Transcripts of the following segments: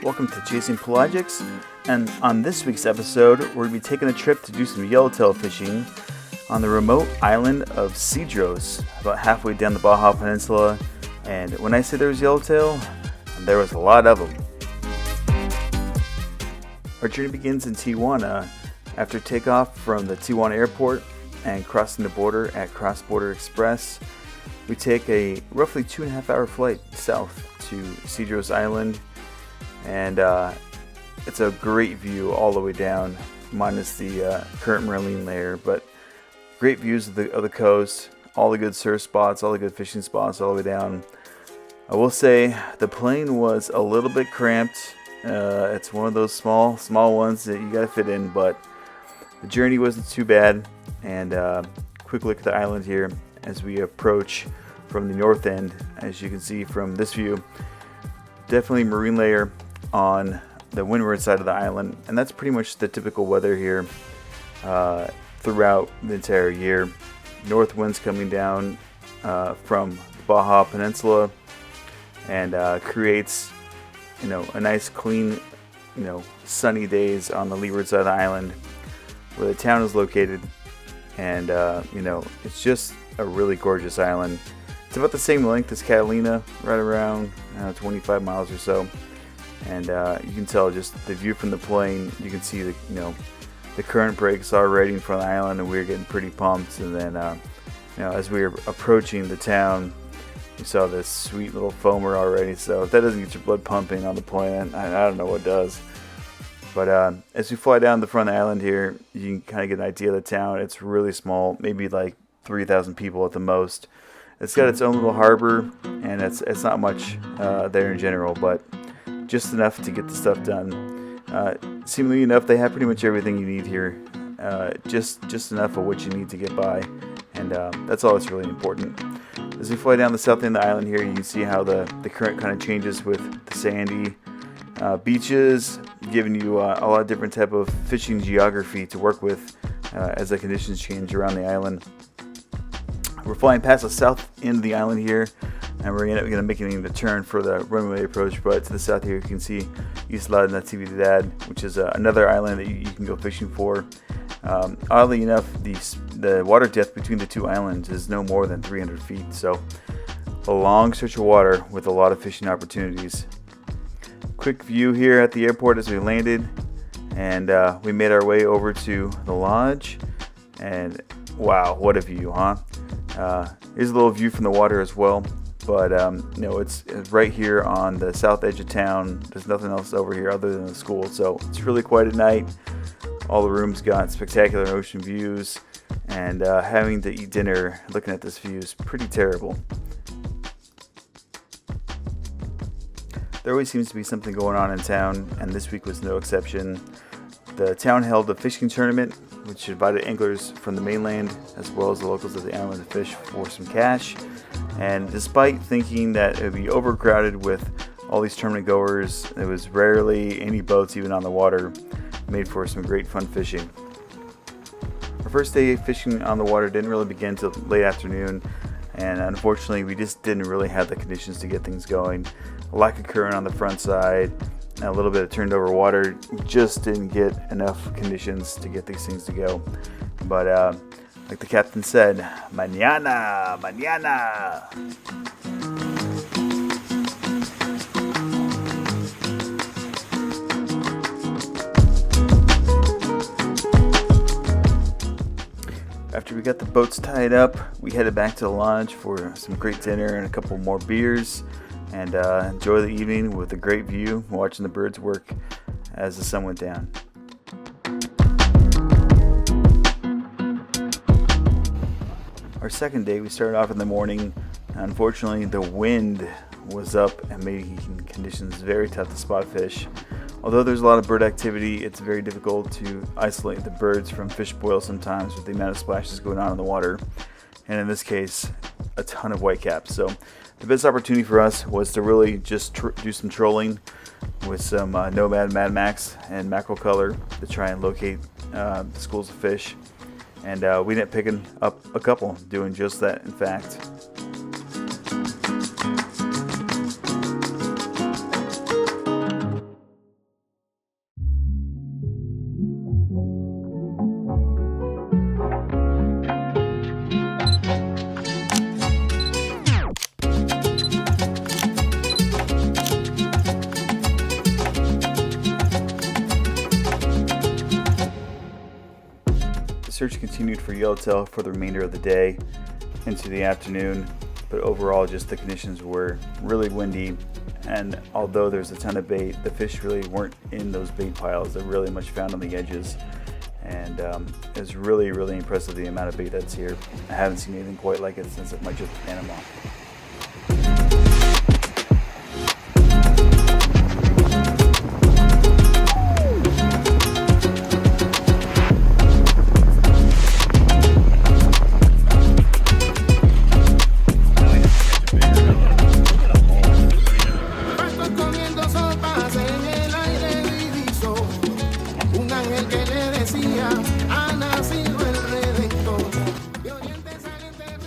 Welcome to Chasing Pelagics, and on this week's episode, we're going to be taking a trip to do some yellowtail fishing on the remote island of Cedros, about halfway down the Baja Peninsula. And when I say there was yellowtail, there was a lot of them. Our journey begins in Tijuana after takeoff from the Tijuana airport and crossing the border at Cross Border Express. We take a roughly 2.5 hour flight south to Cedros Island, and it's a great view all the way down, minus the current marine layer, but great views of the coast, all the good surf spots, all the good fishing spots all the way down. I will say the plane was a little bit cramped. It's one of those small ones that you gotta fit in, but the journey wasn't too bad. And quick look at the island here as we approach from the north end. As you can see from this view, definitely marine layer on the windward side of the island, and that's pretty much the typical weather here throughout the entire year. North winds coming down from the Baja Peninsula, and creates a nice clean sunny days on the leeward side of the island where the town is located. And it's just a really gorgeous island. It's about the same length as Catalina, right around 25 miles or so. And you can tell just the view from the plane. You can see the current breaks already in front of the island, and we were getting pretty pumped. And then as we were approaching the town, we saw this sweet little foamer already. So if that doesn't get your blood pumping on the plane, I don't know what does. But as we fly down the front of the island here, you can kind of get an idea of the town. It's really small, maybe like 3,000 people at the most. It's got its own little harbor, and it's not much there in general, but just enough to get the stuff done. Seemingly enough, they have pretty much everything you need here. Just enough of what you need to get by, and that's all that's really important. As we fly down the south end of the island here, you can see how the current kind of changes with the sandy beaches, giving you a lot of different type of fishing geography to work with as the conditions change around the island. We're flying past the south end of the island here, and we're going to make a turn for the runway approach. But to the south here, you can see Isla De Cedros, which is another island that you can go fishing for. Oddly enough, the water depth between the two islands is no more than 300 feet, so a long stretch of water with a lot of fishing opportunities. Quick view here at the airport as we landed, and we made our way over to the lodge, and wow, what a view, huh? Here's a little view from the water as well, but it's right here on the south edge of town. There's nothing else over here other than the school, so it's really quiet at night. All the rooms got spectacular ocean views, and having to eat dinner looking at this view is pretty terrible. There always seems to be something going on in town, and this week was no exception. The town held a fishing tournament, which invited anglers from the mainland as well as the locals of the island to fish for some cash. And despite thinking that it would be overcrowded with all these tournament goers, there was rarely any boats even on the water. Made for some great fun fishing. Our first day fishing on the water didn't really begin until late afternoon, and unfortunately we just didn't really have the conditions to get things going. A lack of current on the front side, and a little bit of turned over water. We just didn't get enough conditions to get these things to go. But like the captain said, mañana. After we got the boats tied up, we headed back to the lodge for some great dinner and a couple more beers, and enjoy the evening with a great view, watching the birds work as the sun went down. Our second day, we started off in the morning. Unfortunately, the wind was up and making conditions very tough to spot fish. Although there's a lot of bird activity, it's very difficult to isolate the birds from fish spoil sometimes with the amount of splashes going on in the water. And in this case, a ton of whitecaps. So the best opportunity for us was to really just do some trolling with some Nomad Mad Max and mackerel color to try and locate the schools of fish. And we ended up picking up a couple, doing just that, in fact. search continued for yellowtail for the remainder of the day into the afternoon, but overall just the conditions were really windy, and although there's a ton of bait, the fish really weren't in those bait piles. They're really much found on the edges, and it was really impressive the amount of bait that's here. I haven't seen anything quite like it since my trip to Panama.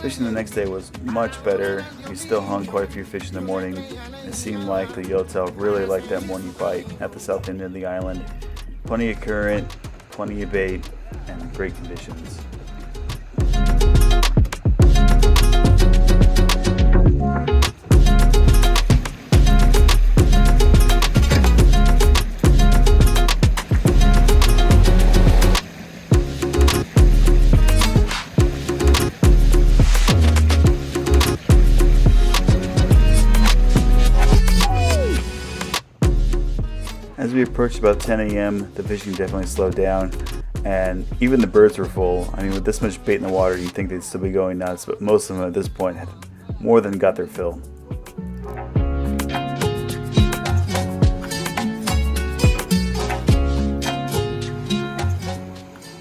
Fishing the next day was much better. We still hung quite a few fish in the morning. It seemed like the yellowtail really liked that morning bite at the south end of the island. Plenty of current, plenty of bait, and great conditions. As we approached about 10 a.m., the fishing definitely slowed down, and even the birds were full. I mean, with this much bait in the water, you'd think they'd still be going nuts, but most of them at this point had more than got their fill.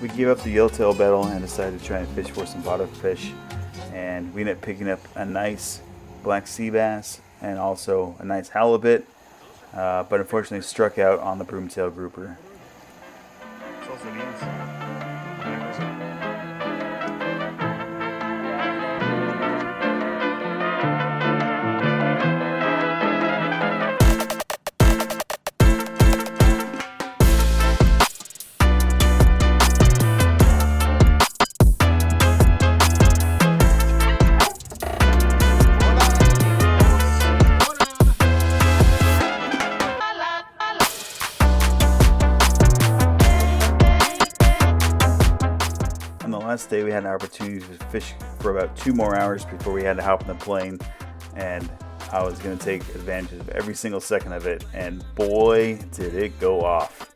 We gave up the yellowtail battle and decided to try and fish for some bottom fish, and we ended up picking up a nice black sea bass and also a nice halibut. But unfortunately struck out on the broomtail grouper. Last day we had an opportunity to fish for about 2 more hours before we had to hop on the plane, and I was going to take advantage of every single second of it, and boy did it go off.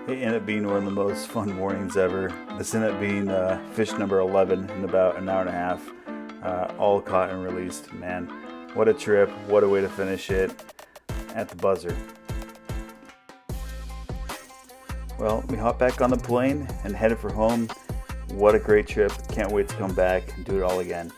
It ended up being one of the most fun mornings ever. This ended up being fish number 11 in about an hour and a half, all caught and released. Man, what a trip, what a way to finish it at the buzzer. Well, we hopped back on the plane and headed for home. What a great trip, can't wait to come back and do it all again.